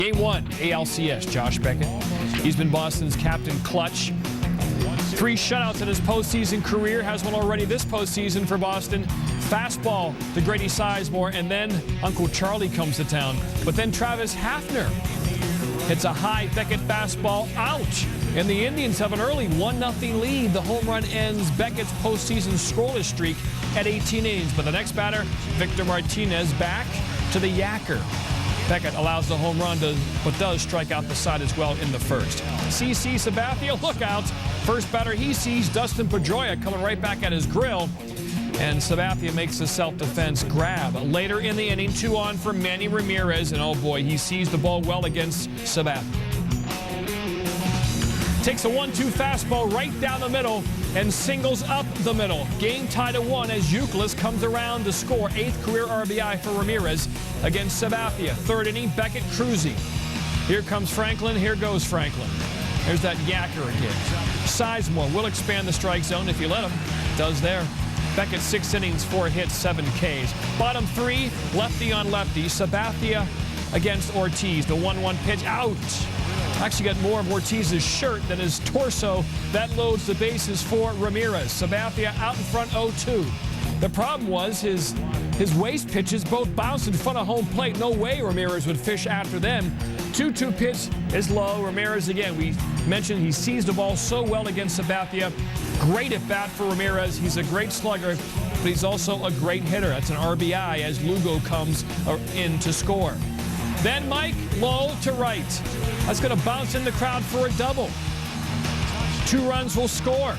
Game 1, ALCS, Josh Beckett. He's been Boston's captain clutch. 3 shutouts in his postseason career, has one already this postseason for Boston. Fastball to Grady Sizemore, and then Uncle Charlie comes to town. But then Travis Hafner hits a high Beckett fastball out. And the Indians have an early 1-0 lead. The home run ends Beckett's postseason scoreless streak at 18 innings. But the next batter, Victor Martinez, back to the yacker. Beckett allows the home run, but does strike out the side as well in the first. CC Sabathia, look out. First batter he sees, Dustin Pedroia coming right back at his grill. And Sabathia makes a self-defense grab. Later in the inning, 2 on for Manny Ramirez. And oh boy, he sees the ball well against Sabathia. Takes a 1-2 fastball right down the middle and singles up the middle. Game tied at 1 as Youkilis comes around to score. 8th career RBI for Ramirez against Sabathia. 3rd inning, Beckett cruising. Here comes Franklin. Here goes Franklin. There's that yacker again. Sizemore will expand the strike zone if you let him. Does there. Beckett 6 innings, 4 hits, 7 Ks. Bottom 3, lefty on lefty. Sabathia against Ortiz. The 1-1 pitch out. Actually got more of Ortiz's shirt than his torso. That loads the bases for Ramirez. Sabathia out in front 0-2. The problem was his waist pitches both bounced in front of home plate. No way Ramirez would fish after them. 2-2 pitch is low. Ramirez again, we mentioned he sees the ball so well against Sabathia. Great at bat for Ramirez. He's a great slugger, but he's also a great hitter. That's an RBI as Lugo comes in to score. Then Mike, low to right. That's going to bounce in the crowd for a double. 2 runs will score.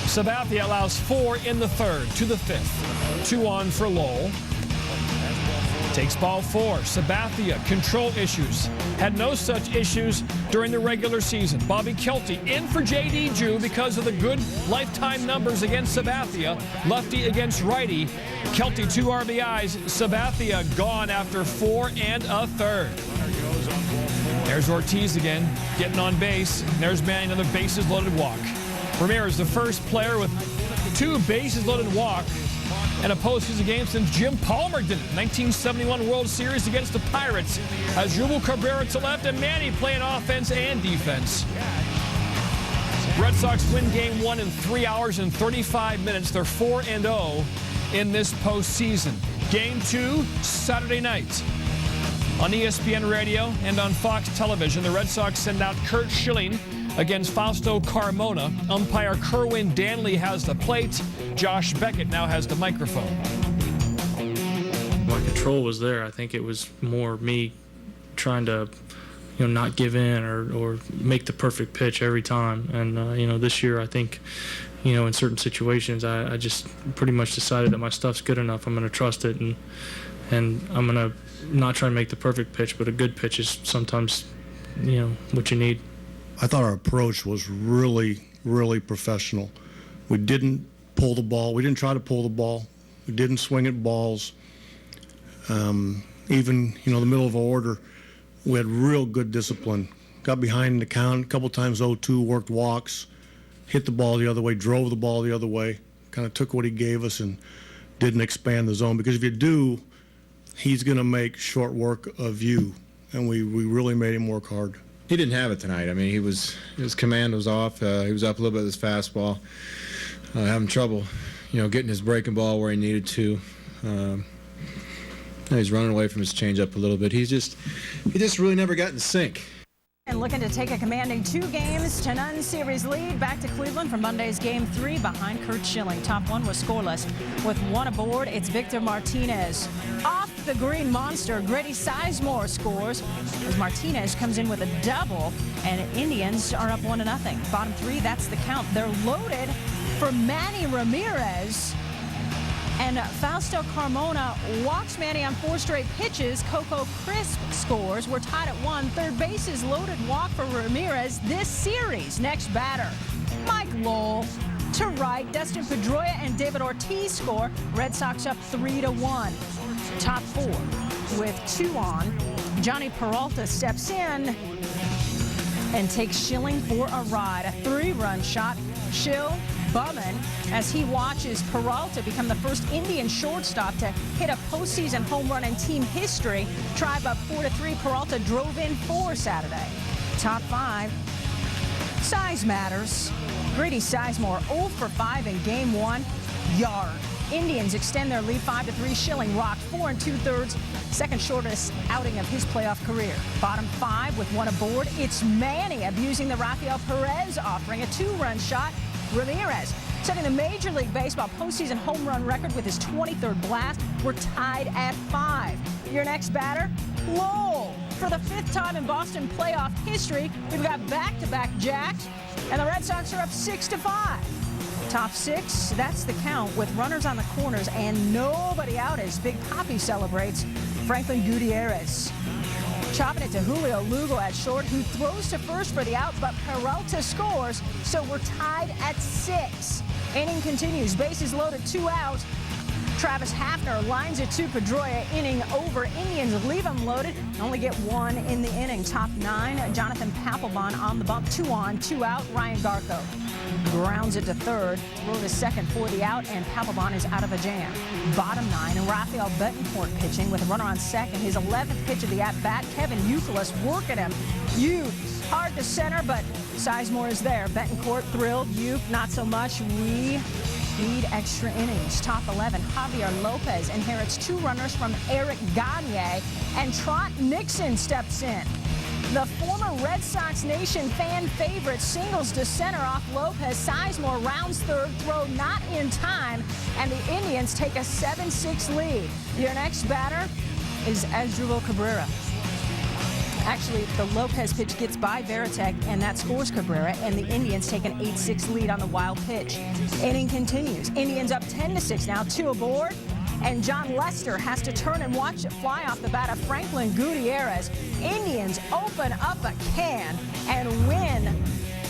Sabathia allows 4 in the 3rd to the 5th. 2 on for Lowell. Takes ball 4. Sabathia, control issues. Had no such issues during the regular season. Bobby Kelty in for J.D. Jew because of the good lifetime numbers against Sabathia. Lefty against righty. Kelty 2 RBIs. Sabathia gone after 4 1/3. There's Ortiz again, getting on base. There's Manny, another bases-loaded walk. Ramirez, the first player with 2 bases-loaded walk in a postseason game since Jim Palmer did it. 1971 World Series against the Pirates. As Jubal Cabrera to left and Manny playing offense and defense. Red Sox win game 1 in 3 hours and 35 minutes. They're 4-0 in this postseason. Game 2, Saturday night. On ESPN Radio and on Fox Television, the Red Sox send out Curt Schilling against Fausto Carmona. Umpire Kerwin Danley has the plate. Josh Beckett now has the microphone. My control was there. I think it was more me trying to, not give in or make the perfect pitch every time. And, this year I think, in certain situations I just pretty much decided that my stuff's good enough. I'm going to trust it and I'm going to not try to make the perfect pitch, but a good pitch is sometimes, what you need. I thought our approach was really, really professional. We didn't pull the ball. We didn't try to pull the ball. We didn't swing at balls. Even, the middle of our order, we had real good discipline. Got behind the count a couple times, 0-2, worked walks, hit the ball the other way, drove the ball the other way, kind of took what he gave us and didn't expand the zone. Because if you do, he's going to make short work of you. And we really made him work hard. He didn't have it tonight. I mean, his command was off. He was up a little bit with his fastball. Having trouble, getting his breaking ball where he needed to. He's running away from his changeup a little bit. He just really never got in sync. And looking to take a commanding 2-0 series lead back to Cleveland for Monday's Game 3 behind Curt Schilling. Top 1 was scoreless. With 1 aboard, it's Victor Martinez. Off the green monster, Grady Sizemore scores as Martinez comes in with a double, and Indians are up 1-0. Bottom 3, that's the count. They're loaded for Manny Ramirez. And Fausto Carmona walks Manny on 4 straight pitches. Coco Crisp scores. We're tied at 1. Third bases loaded walk for Ramirez this series. Next batter, Mike Lowell to right. Dustin Pedroia and David Ortiz score. Red Sox up 3-1. Top 4 with 2 on. Johnny Peralta steps in and takes Schilling for a ride. A 3-run shot. Schill bumming as he watches Peralta become the first Indian shortstop to hit a postseason home run in team history. Tribe up 4-3. Peralta drove in 4 Saturday. Top 5. Size matters. Grady Sizemore 0 for 5 in Game 1. Yard. Indians extend their lead 5-3. Schilling rocked 4 2/3. Second shortest outing of his playoff career. Bottom 5 with 1 aboard. It's Manny abusing the Rafael Perez offering. A 2-run shot. Ramirez setting the Major League Baseball postseason home run record with his 23rd blast. We're tied at 5. Your next batter, Lowell. For the 5th time in Boston playoff history, we've got back-to-back jacks, and the Red Sox are up 6-5. Top 6, that's the count with runners on the corners and nobody out as Big Papi celebrates. Franklin Gutierrez chopping it to Julio Lugo at short, who throws to first for the out, but Peralta scores, so we're tied at 6. Inning continues, bases loaded, 2 out. Travis Hafner lines it to Pedroia, inning over. Indians leave him loaded, only get 1 in the inning. Top 9, Jonathan Papelbon on the bump, 2 on, 2 out. Ryan Garco grounds it to third, throw to second for the out, and Papelbon is out of a jam. Bottom 9, and Rafael Betancourt pitching with a runner on second. His 11th pitch of the at-bat. Kevin Youkilis working him. Youth hard to center, but Sizemore is there. Betancourt thrilled. Youth not so much. We need extra innings. Top 11, Javier Lopez inherits 2 runners from Eric Gagne, and Trot Nixon steps in. The former Red Sox Nation fan favorite singles to center off Lopez. Sizemore rounds third, throw not in time, and the Indians take a 7-6 lead. Your next batter is Asdrubal Cabrera. Actually, the Lopez pitch gets by Veritek, and that scores Cabrera, and the Indians take an 8-6 lead on the wild pitch. Inning continues. Indians up 10-6 now, 2 aboard. And John Lester has to turn and watch it fly off the bat of Franklin Gutierrez. Indians open up a can and win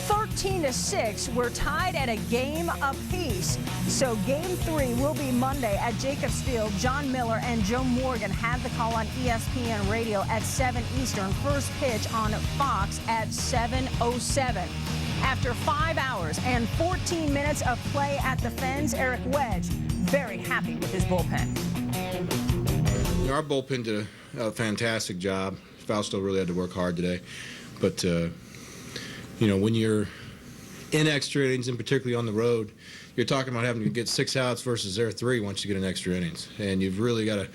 13-6. We're tied at a game apiece. So Game 3 will be Monday at Jacobs Field. John Miller and Joe Morgan have the call on ESPN Radio at 7 Eastern. First pitch on Fox at 7:07. After 5 hours and 14 minutes of play at the Fens, Eric Wedge very happy with his bullpen. Our bullpen did a fantastic job. Fausto really had to work hard today. But, when you're in extra innings, and particularly on the road, you're talking about having to get 6 outs versus their 3 once you get an extra innings. And you've really got to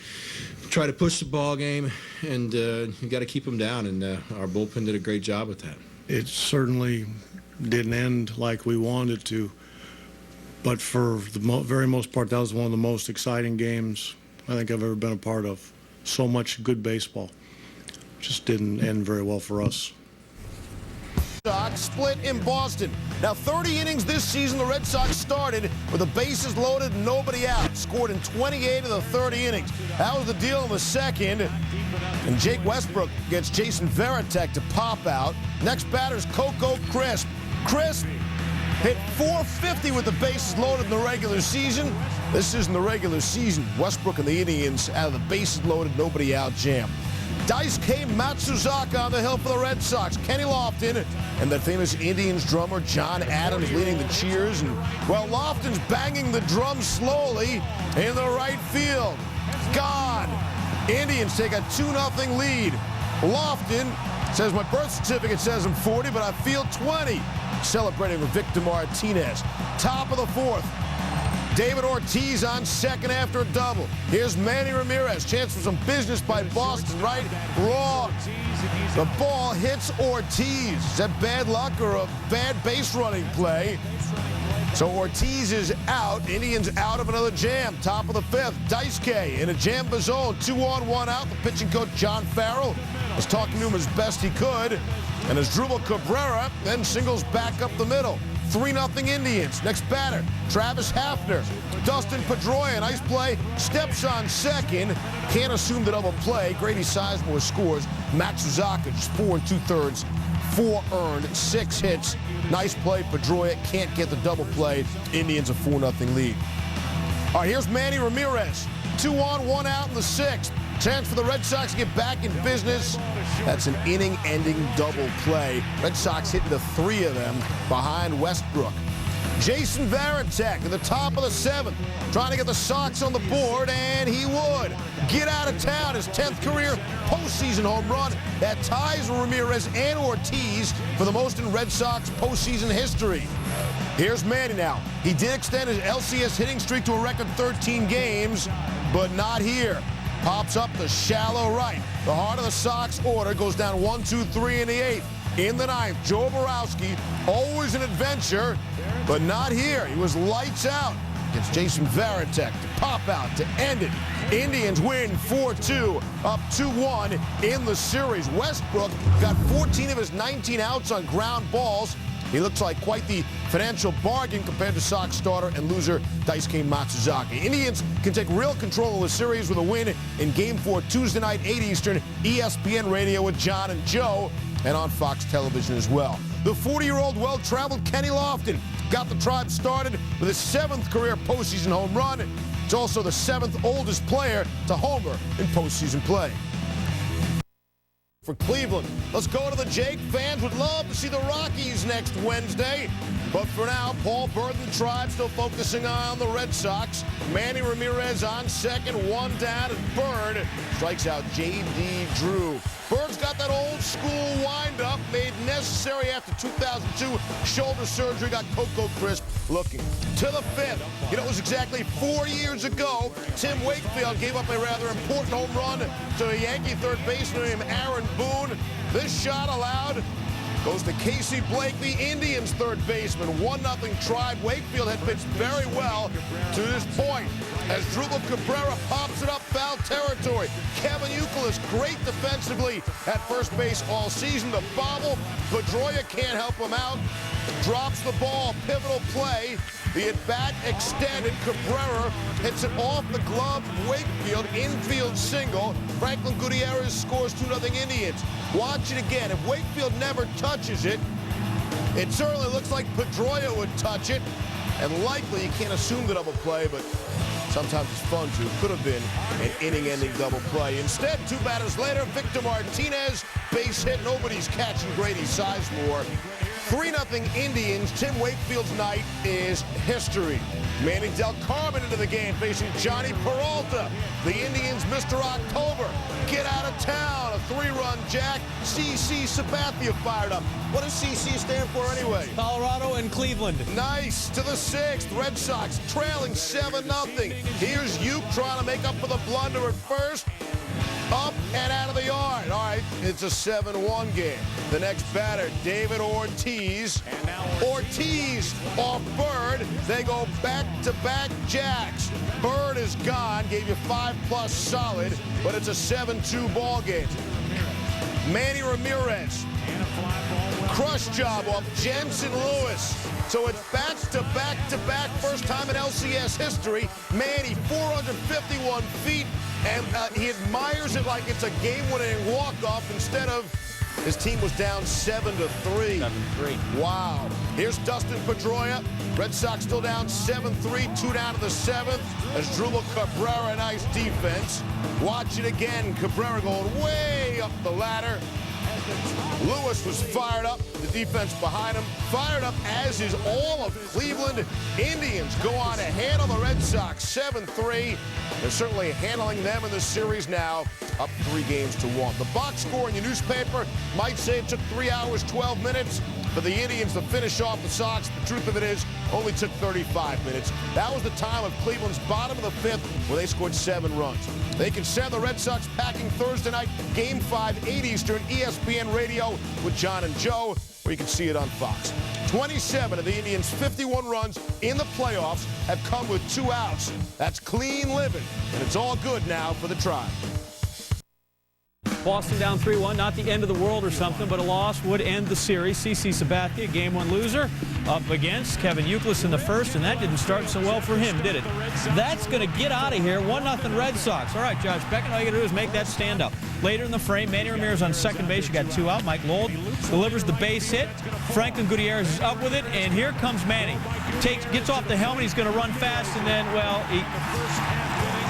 try to push the ball game, and you got to keep them down. And our bullpen did a great job with that. It certainly didn't end like we wanted it to, but for the very most part, that was one of the most exciting games I think I've ever been a part of. So much good baseball. Just didn't end very well for us. Sox split in Boston. Now 30 innings this season, the Red Sox started with the bases loaded and nobody out. Scored in 28 of the 30 innings. That was the deal in the second. And Jake Westbrook gets Jason Veritek to pop out. Next batter's Coco Crisp. Crisp hit .450 with the bases loaded in the regular season. This isn't the regular season. Westbrook and the Indians out of the bases loaded, nobody out jam. Daisuke Matsuzaka on the hill for the Red Sox. Kenny Lofton and the famous Indians drummer John Adams leading the cheers. And, well, Lofton's banging the drum slowly in the right field. Gone. Indians take a 2-0 lead. Lofton says, my birth certificate says I'm 40, but I feel 20. Celebrating with Victor Martinez. Top of the 4th. David Ortiz on second after a double. Here's Manny Ramirez. Chance for some business by Boston, right? Wrong. The ball hits Ortiz. Is that bad luck or a bad base running play? So Ortiz is out. Indians out of another jam. Top of the 5th. Daisuke in a jam zone. 2 on, 1 out. The pitching coach, John Farrell, was talking to him as best he could. And Asdrubal Cabrera then singles back up the middle. 3-0 Indians. Next batter, Travis Hafner. Dustin Pedroia, nice play. Steps on second. Can't assume the double play. Grady Sizemore scores. Matsuzaka just 4 2/3. 4 earned, 6 hits. Nice play. Pedroia can't get the double play. Indians a 4-0 lead. All right, here's Manny Ramirez. 2 on, 1 out in the 6th. Chance for the Red Sox to get back in business. That's an inning-ending double play. Red Sox hitting the 3 of them behind Westbrook. Jason Varitek in the top of the 7th, trying to get the Sox on the board, and he would. Get out of town, his 10th career postseason home run. That ties Ramirez and Ortiz for the most in Red Sox postseason history. Here's Manny now. He did extend his LCS hitting streak to a record 13 games, but not here. Pops up the shallow right. The heart of the Sox order goes down 1, 2, 3 in the 8th. In the 9th, Joe Borowski, always an adventure, but not here. He was lights out against Jason Varitek to pop out to end it. Indians win 4-2, up 2-1 in the series. Westbrook got 14 of his 19 outs on ground balls. He looks like quite the financial bargain compared to Sox starter and loser Daisuke Matsuzaki. Indians can take real control of the series with a win in Game 4 Tuesday night, 8 Eastern, ESPN Radio with John and Joe, and on Fox Television as well. The 40-year-old well-traveled Kenny Lofton got the Tribe started with his 7th career postseason home run. It's also the 7th oldest player to homer in postseason play. For Cleveland, let's go to the Jake. Fans would love to see the Rockies next Wednesday. But for now, Paul Bird and the Tribe still focusing on the Red Sox. Manny Ramirez on second, 1 down, and Bird strikes out J.D. Drew. Bird's got that old school windup made necessary after 2002 shoulder surgery, got Coco Crisp looking. To the 5th, you know, it was exactly 4 years ago, Tim Wakefield gave up a rather important home run to a Yankee third baseman named Aaron Boone. This shot allowed goes to Casey Blake, the Indians' third baseman. 1-0 Tribe. Wakefield had pitched very well to this point. As Drupal Cabrera pops it up foul territory. Kevin Youkilis, great defensively at first base all season. The bobble, Pedroia can't help him out. Drops the ball, pivotal play. The at-bat extended. Cabrera hits it off the glove. Wakefield, infield single. Franklin Gutierrez scores 2-0 Indians. Watch it again. If Wakefield never touches it, it certainly looks like Pedroia would touch it. And likely, you can't assume the double play, but sometimes it's fun to. Could have been an inning-ending double play. Instead, 2 batters later, Victor Martinez, base hit. Nobody's catching Grady Sizemore. 3-0 Indians. Tim Wakefield's night is history. Manny Del Carmen into the game, facing Johnny Peralta. The Indians, Mr. October, get out of town. A 3-run jack. CC Sabathia fired up. What does CC stand for anyway? Colorado and Cleveland. Nice. To the 6th, Red Sox trailing 7-0. Here's Uke trying to make up for the blunder at first. Up and out of the yard. All right, it's a 7-1 game. The next batter, David Ortiz. Ortiz off Bird. They go back-to-back jacks. Bird is gone. Gave you 5+ solid, but it's a 7-2 ball game. Manny Ramirez. Crush job off Jensen Lewis. So it's back-to-back-to-back, first time in LCS history. Manny, 451 feet, and he admires it like it's a game-winning walk-off instead of his team was down 7-3. 7-3. Wow. Here's Dustin Pedroia. Red Sox still down 7-3, 2 down to the 7th. As Drupal Cabrera, nice defense. Watch it again. Cabrera going way up the ladder. Lewis was fired up. The defense behind him fired up, as is all of Cleveland. Indians go on to handle the Red Sox 7-3. They're certainly handling them in the series now, up 3-1. The box score in your newspaper might say it took 3 hours, 12 minutes for the Indians to finish off the Sox. The truth of it is, only took 35 minutes. That was the time of Cleveland's bottom of the 5th, where they scored 7 runs. They can send the Red Sox packing Thursday night, Game 5, 8 Eastern, ESPN Radio with John and Joe, where you can see it on Fox. 27 of the Indians' 51 runs in the playoffs have come with 2 outs. That's clean living, and it's all good now for the Tribe. Boston down 3-1, not the end of the world or something, but a loss would end the series. CC Sabathia, Game 1 loser, up against Kevin Youkilis in the first, and that didn't start so well for him, did it? That's going to get out of here. 1-0 Red Sox. All right, Josh Beckett, all you got to do is make that stand up. Later in the frame, Manny Ramirez on second base. You got 2 out. Mike Lowell delivers the base hit. Franklin Gutierrez is up with it, and here comes Manny. Gets off the helmet. He's going to run fast, and then, well,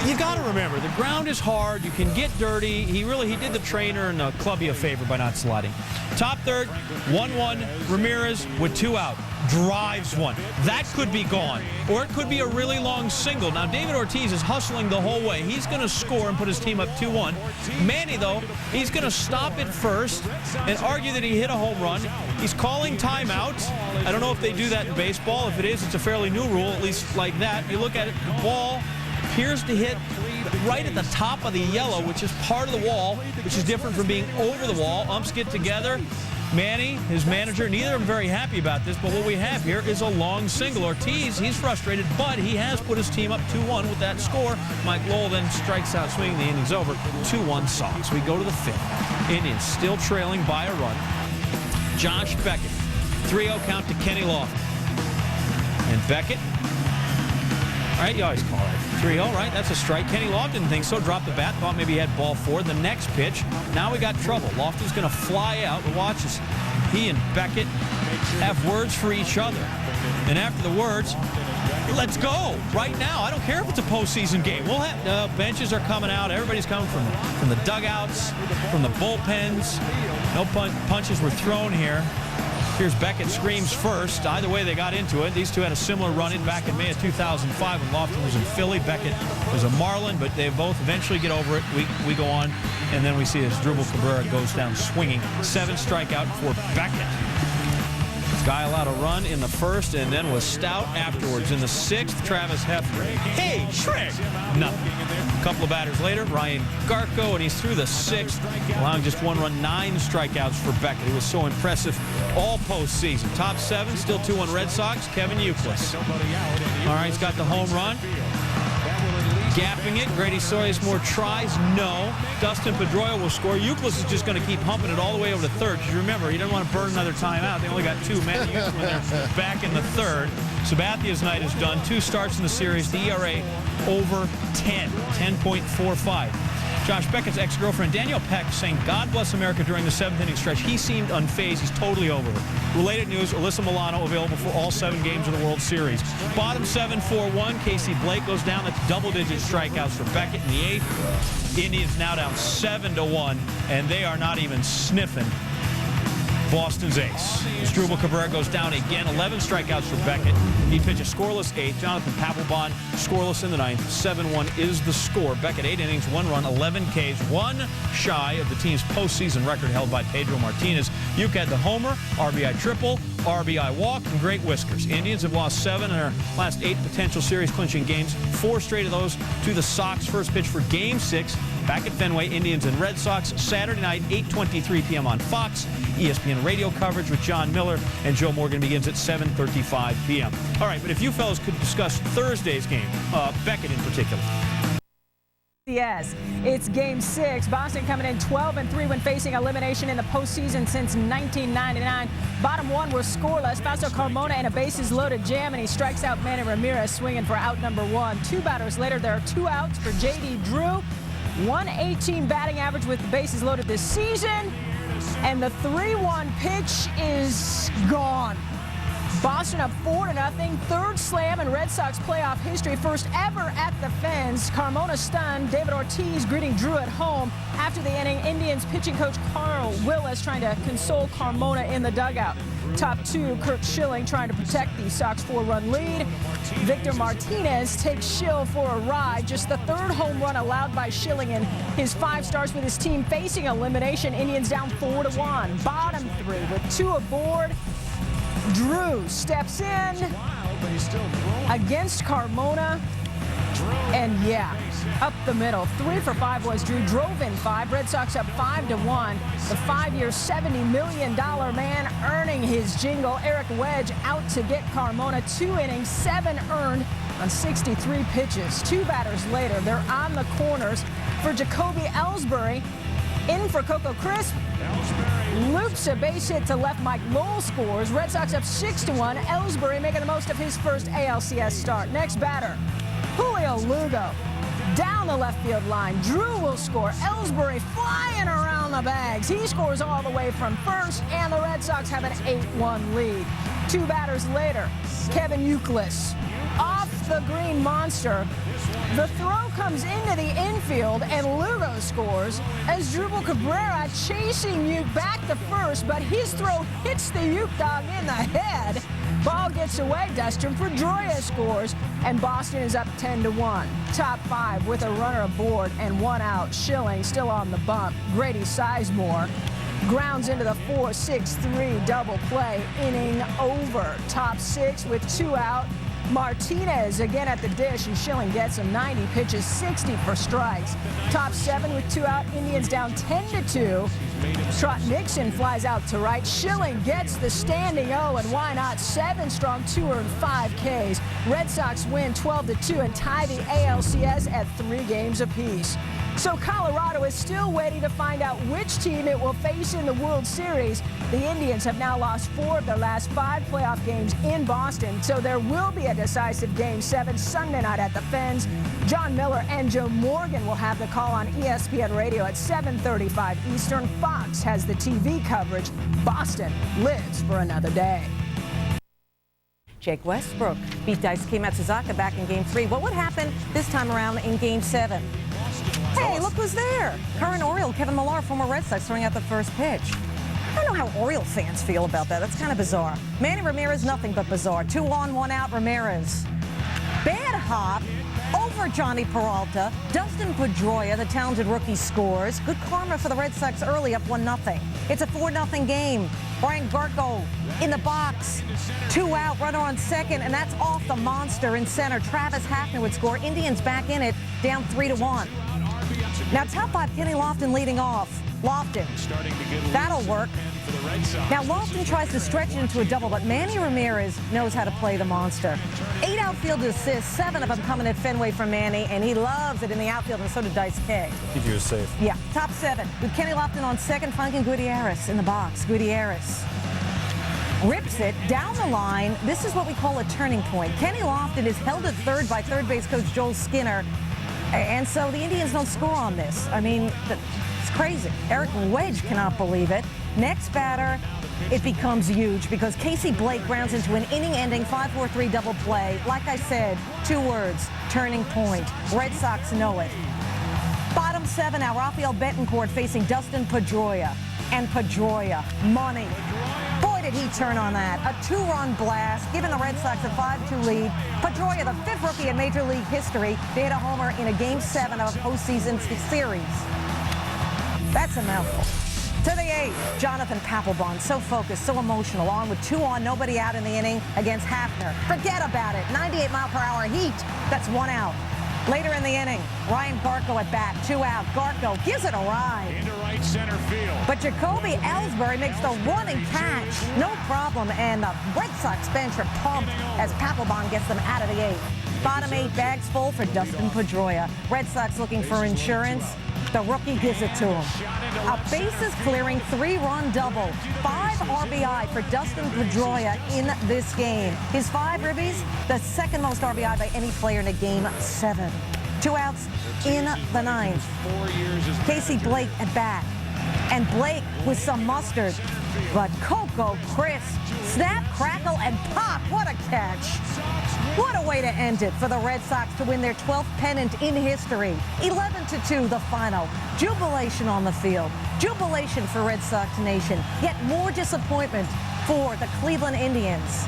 You got to remember, the ground is hard. You can get dirty. He did the trainer and the clubby a favor by not sliding. Top third, 1-1. Ramirez with 2 out. Drives one. That could be gone. Or it could be a really long single. Now, David Ortiz is hustling the whole way. He's going to score and put his team up 2-1. Manny, though, he's going to stop at first and argue that he hit a home run. He's calling timeout. I don't know if they do that in baseball. If it is, it's a fairly new rule, at least like that. You look at it, the ball appears to hit right at the top of the yellow, which is part of the wall, which is different from being over the wall. Umps get together. Manny, his manager, neither of them very happy about this, but what we have here is a long single. Ortiz, he's frustrated, but he has put his team up 2-1 with that score. Mike Lowell then strikes out swinging. The inning's over. 2-1 Sox. We go to the 5th. Indians still trailing by a run. Josh Beckett. 3-0 count to Kenny Lofton. And Beckett, all right, you always call it 3-0, right? That's a strike. Kenny Lofton didn't think so. Dropped the bat. Thought maybe he had ball 4. The next pitch, now we got trouble. Lofton's going to fly out. But watch this. He and Beckett have words for each other. And after the words, let's go right now. I don't care if it's a postseason game. We'll have benches are coming out. Everybody's coming from the dugouts, from the bullpens. No punches were thrown here. Here's Beckett screams first. Either way, they got into it. These two had a similar run-in back in May of 2005 when Lofton was in Philly. Beckett was a Marlin, but they both eventually get over it. We go on, and then we see as Drupal Cabrera goes down swinging. 7 strikeout for Beckett. Guy allowed a run in the first and then was stout afterwards. In the 6th, Travis Hefner. Hey, Shrek! Nothing. A couple of batters later, Ryan Garco, and he's through the 6th, allowing just 1 run, 9 strikeouts for Beckett. He was so impressive all postseason. Top 7, still 2-1 Red Sox, Kevin Youkilis. All right, he's got the home run. Gapping it. Grady Soyes more tries. No. Dustin Pedroia will score. Youkilis is just going to keep humping it all the way over to 3rd. Because remember, he didn't want to burn another timeout. They only got 2 men when they're back in the 3rd. Sabathia's night is done. 2 starts in the series. The ERA over 10. 10.45. Josh Beckett's ex-girlfriend Danielle Peck saying, "God bless America" during the 7th inning stretch. He seemed unfazed. He's totally over it. Related news, Alyssa Milano available for all 7 games of the World Series. Bottom 7, 4-1. Casey Blake goes down. That's double-digit strikeouts for Beckett in the 8th. Indians now down 7-1, and they are not even sniffing Boston's ace. As Drupal Cabrera goes down again, 11 strikeouts for Beckett. He pitched a scoreless 8th. Jonathan Papelbon scoreless in the 9th. 7-1 is the score. Beckett 8 innings, 1 run, 11 Ks, 1 shy of the team's postseason record held by Pedro Martinez. Yuke had the homer, RBI triple, RBI walk, and great whiskers. Indians have lost 7 in their last 8 potential series-clinching games. 4 straight of those to the Sox. First pitch for Game 6 back at Fenway. Indians and Red Sox Saturday night, 8:23 p.m. on Fox. ESPN radio coverage with John Miller and Joe Morgan begins at 7:35 p.m. All right, but if you fellas could discuss Thursday's game, Beckett in particular. Yes, it's Game 6. Boston coming in 12-3 when facing elimination in the postseason since 1999. Bottom 1 was scoreless. Fausto Carmona in a bases-loaded jam, and he strikes out Manny Ramirez swinging for out number 1. 2 batters later, there are 2 outs for J.D. Drew. 118 batting average with the bases loaded this season. And the 3-1 pitch is gone. Boston up 4-0. 3rd slam in Red Sox playoff history. First ever at the fence. Carmona stunned. David Ortiz greeting Drew at home. After the inning, Indians pitching coach Carl Willis trying to console Carmona in the dugout. Top 2, Curt Schilling trying to protect the Sox 4-run lead. Victor Martinez takes Schill for a ride. Just the 3rd home run allowed by Schilling in his 5 starts with his team facing elimination. Indians down 4-1. Bottom 3 with 2 aboard. Drew steps in against Carmona. And yeah, up the middle. 3 for 5 was Drew. Drove in 5. Red Sox up 5-1. The 5-year, $70 million man earning his jingle. Eric Wedge out to get Carmona. 2 innings, 7 earned on 63 pitches. 2 batters later, they're on the corners for Jacoby Ellsbury. In for Coco Crisp. Loops a base hit to left. Mike Lowell scores. Red Sox up 6-1. Ellsbury making the most of his first ALCS start. Next batter, Julio Lugo. Down the left field line. Drew will score. Ellsbury flying around the bags. He scores all the way from first, and the Red Sox have an 8-1 lead. 2 batters later, Kevin Youkilis off the green monster. The throw comes into the infield, and Lugo scores as Drupal Cabrera chasing Uke back to first, but his throw hits the Uke dog in the head. Ball gets away, Dustin Pedroia scores, and Boston is up 10-1. Top 5 with a runner aboard and 1 out. Schilling still on the bump. Grady Sizemore grounds into the 4-6-3 double play, inning over. Top 6 with 2 out. Martinez again at the dish, and Schilling gets him 90 pitches, 60 for strikes. Top 7 with 2 out. Indians down 10-2. Trot Nixon flies out to right. Schilling gets the standing O, and why not? 7 strong, 2 earned, 5 Ks. Red Sox win 12-2 and tie the ALCS at 3 games apiece. So Colorado is still waiting to find out which team it will face in the World Series. The Indians have now lost 4 of their last 5 playoff games in Boston, so there will be a decisive Game 7 Sunday night at the Fens. John Miller and Joe Morgan will have the call on ESPN Radio at 7:35 Eastern. Fox has the TV coverage. Boston lives for another day. Jake Westbrook beat Daisuke Matsuzaka back in Game 3. What would happen this time around in Game 7? Hey, look who's there. Current Oriole Kevin Millar, former Red Sox, throwing out the first pitch. I don't know how Oriole fans feel about that. That's kind of bizarre. Manny Ramirez, nothing but bizarre. 2 on, 1 out, Ramirez. Bad hop over Johnny Peralta. Dustin Pedroia, the talented rookie, scores. Good karma for the Red Sox early, up 1-0. It's a 4-0 game. Brian Garko in the box. 2 out, runner on second, and that's off the monster in center. Travis Hafner would score. Indians back in it, down 3-1. Now, top 5, Kenny Lofton leading off. Lofton, that'll work. Now, Lofton tries to stretch it into a double, but Manny Ramirez knows how to play the monster. 8 outfield assists, 7 of them coming at Fenway from Manny, and he loves it in the outfield, and so did Daisuke. Keep you safe. Yeah, top 7 with Kenny Lofton on second, Franklin Gutierrez in the box. Gutierrez rips it down the line. This is what we call a turning point. Kenny Lofton is held at third by third base coach Joel Skinner. And so the Indians don't score on this. I mean, it's crazy. Eric Wedge cannot believe it. Next batter, it becomes huge because Casey Blake grounds into an inning-ending 5-4-3 double play. Like I said, 2 words, turning point. Red Sox know it. Bottom 7 now, Rafael Betancourt facing Dustin Pedroia. And Pedroia, money. Boy, did he turn on that. A 2-run blast, giving the Red Sox a 5-2 lead. Pedroia, the 5th rookie in Major League history, to hit a homer in a Game 7 of a postseason series. That's a mouthful. To the 8th, Jonathan Papelbon, so focused, so emotional, on with 2 on, nobody out in the inning against Hafner. Forget about it. 98-mile-per-hour heat. That's 1 out. Later in the inning, Ryan Garko at bat, 2 out. Garko gives it a ride. Into right center field. But Jacoby Ellsbury makes the running catch. No problem, and the Red Sox bench are pumped as Papelbon gets them out of the 8th. Bottom 8 bags full for Dustin Pedroia. Red Sox looking for insurance. The rookie gives it to him. A bases-clearing 3-run double. 5 RBI for Dustin Pedroia in this game. His 5 ribbies, the second most RBI by any player in a Game 7. 2 outs in the 9th. Casey Blake at bat. And Blake with some mustard. But Coco Crisp, snap, crackle, and pop. What a catch. What a way to end it for the Red Sox to win their 12th pennant in history. 11-2, the final. Jubilation on the field. Jubilation for Red Sox Nation. Yet more disappointment for the Cleveland Indians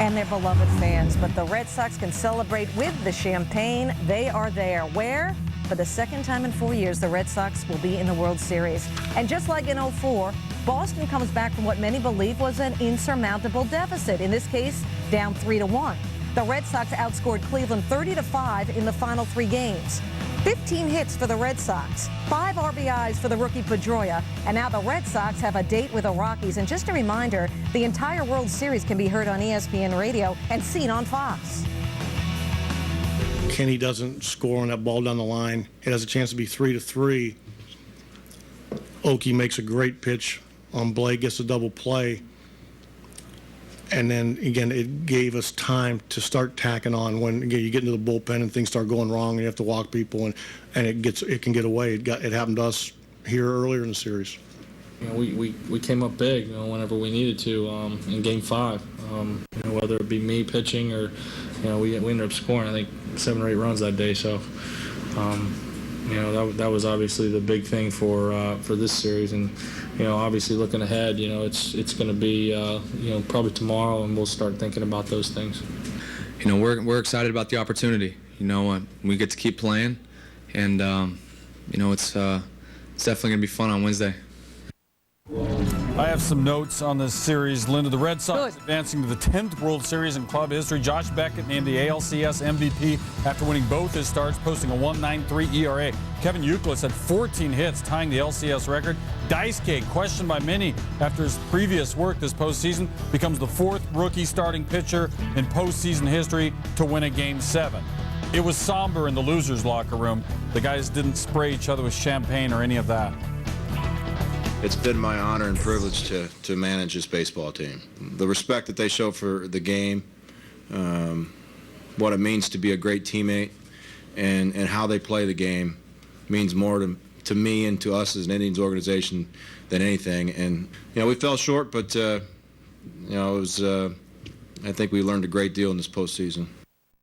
and their beloved fans. But the Red Sox can celebrate with the champagne. They are there. Where? For the second time in 4 years, the Red Sox will be in the World Series. And just like in 04, Boston comes back from what many believe was an insurmountable deficit. In this case, down 3-1. The Red Sox outscored Cleveland 30-5 in the final 3 games. 15 hits for the Red Sox, 5 RBIs for the rookie Pedroia, and now the Red Sox have a date with the Rockies. And just a reminder, the entire World Series can be heard on ESPN Radio and seen on Fox. Kenny doesn't score on that ball down the line. It has a chance to be 3-3. Oki makes a great pitch on Blake, gets a double play. And then, again, it gave us time to start tacking on when, again, you get into the bullpen and things start going wrong and you have to walk people, and it can get away. It happened to us here earlier in the series. We came up big, whenever we needed to in Game 5. Whether it be me pitching or, we ended up scoring, I think, 7 or 8 runs that day. So, that was obviously the big thing for this series. And, obviously looking ahead, it's going to be, probably tomorrow, and we'll start thinking about those things. We're excited about the opportunity. We get to keep playing, and it's definitely going to be fun on Wednesday. I have some notes on this series, Linda. The Red Sox advancing to the 10th World Series in club history. Josh Beckett named the ALCS MVP after winning both his starts, posting a 1.93 ERA. Kevin Youkilis had 14 hits, tying the LCS record. Daisuke, questioned by many after his previous work this postseason, becomes the 4th rookie starting pitcher in postseason history to win a Game 7. It was somber in the losers' locker room. The guys didn't spray each other with champagne or any of that. It's been my honor and privilege to manage this baseball team. The respect that they show for the game, what it means to be a great teammate, and how they play the game means more to me and to us as an Indians organization than anything. And, we fell short, but, it was, I think we learned a great deal in this postseason.